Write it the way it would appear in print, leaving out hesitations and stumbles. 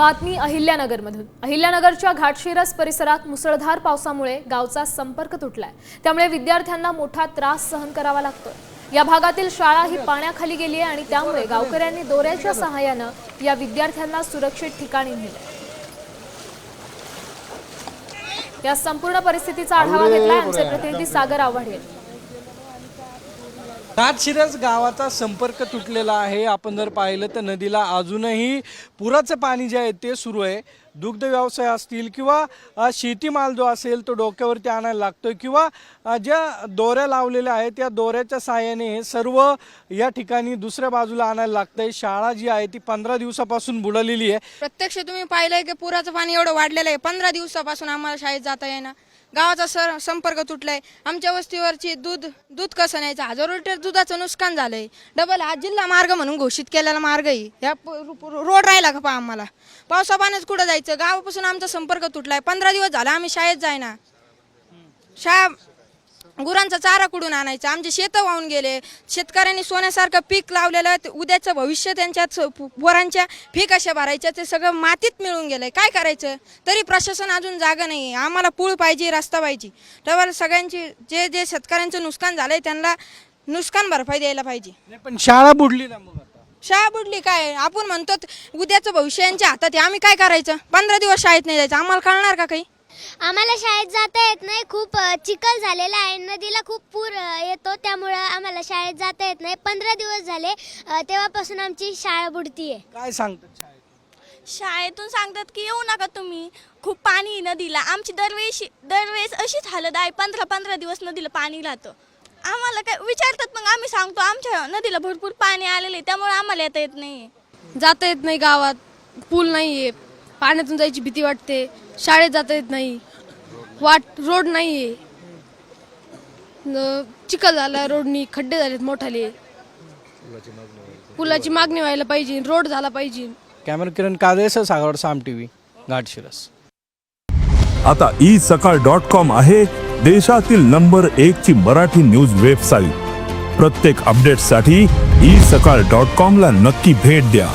बातमी अहिल्यानगरमधून। अहिल्यानगरच्या घाटशिरस परिसरात मुसळधार पावसामुळे गावचा संपर्क तुटलाय। त्यामुळे विद्यार्थ्यांना मोठा त्रास सहन करावा लागतोय। या भागातील शाळा ही पाण्याखाली गेली आहे आणि त्यामुळे गावकऱ्यांनी दोऱ्याच्या सहाय्याने या विद्यार्थ्यांना सुरक्षित ठिकाणी नेले। या संपूर्ण परिस्थितीचा आढावा घेतलाय आमचे प्रतिनिधी सागर आव्हाड। घाटशिरस गावाचा संपर्क तुटलेला आहे। आपण जर पाहिलं तर नदीला अजूनही पुराचं पाणी जे आहे ते सुरू आहे। दुग्ध व्यवसाय असतील किंवा शेतीमाल जो असेल तो डोक्यावरती आणायला लागतोय किंवा ज्या दोऱ्या लावलेल्या आहेत त्या दोऱ्याच्या सहाय्याने हे सर्व या ठिकाणी दुसऱ्या बाजूला आणायला लागतंय। शाळा जी आहे ती 15 दिवसापासून बुडालेली आहे। प्रत्यक्ष तुम्ही पाहिलंय की पुराचं पाणी एवढं वाढलेलं आहे। 15 दिवसापासून आम्हाला शाळेत जाता येईना। गावाचा संपर्क तुटलाय। आमच्या वस्तीवरची दूध कसं न्यायचं, हजारो लिटर दुधाचं नुकसान झालंय। डबल हा जिल्हा मार्ग म्हणून घोषित केलेला मार्ग आहे, या रोड राहिला का पहा आम्हाला। पावसा पाण्यात कुठं जायचं, गावापासून आमचा संपर्क तुटलाय। 15 दिवस झाला आम्ही शाळेत जायना। गुरांचा चारा कुठून आणायचा, आमचे शेतं वाहून गेले। शेतकऱ्यांनी सोन्यासारखं पीक लावलेलं, उद्याचं भविष्य त्यांच्यात पोरांच्या फी कशा भरायच्या ते सगळं मातीत मिळून गेलंय। काय करायचं तरी प्रशासन अजून जागा नाही। आम्हाला पूल पाहिजे, रस्ता पाहिजे। तर सगळ्यांची जे शेतकऱ्यांचं नुकसान झालंय त्यांना नुकसान भरपाई द्यायला पाहिजे। पण शाळा बुडली ना, मग आता शाळा बुडली काय, आपण म्हणतो उद्याचं भविष्य यांच्या हातात आहे। आम्ही काय करायचं, 15 दिवस शाळेत नाही जायचं, आम्हाला कळणार का काही? आम्हाला शाळेत जाता येत नाही। खूप चिखल झालेला आहे, नदीला खूप पूर येतो, त्यामुळे आम्हाला शाळेत जाता येत नाही। 15 दिवस झाले तेव्हापासून आमची शाळा बुडतीये। काय सांगतात शाळेतून सांगतात की येऊ नका तुम्ही, खूप पाणी नदीला। आमची दरवेळेस अशीच हालत आहे। 15 दिवस नदीला पाणी राहतं। आम्हाला काय विचारतात, मग आम्ही सांगतो आमच्या नदीला भरपूर पाणी आलेले आहे, त्यामुळे आम्हाला येता येत नाही। जाता येत नाही, गावात पूल नाहीये, पाण्यातून जायची भीती वाटते। शाळेत जाता येत नाही, रोड नाहीये, चिखल झाला, रोडनी खड्डे झालेत मोठाले। पुलाची मागणी व्हायला पाहिजे, रोड झाला पाहिजे। कॅमेरा किरण कादेसह सागर साम टीव्ही घाटशिरस। आता isakal.com आहे देशातील नंबर 1 ची मराठी न्यूज वेबसाईट। प्रत्येक अपडेटसाठी isakal.com ला नक्की भेट द्या।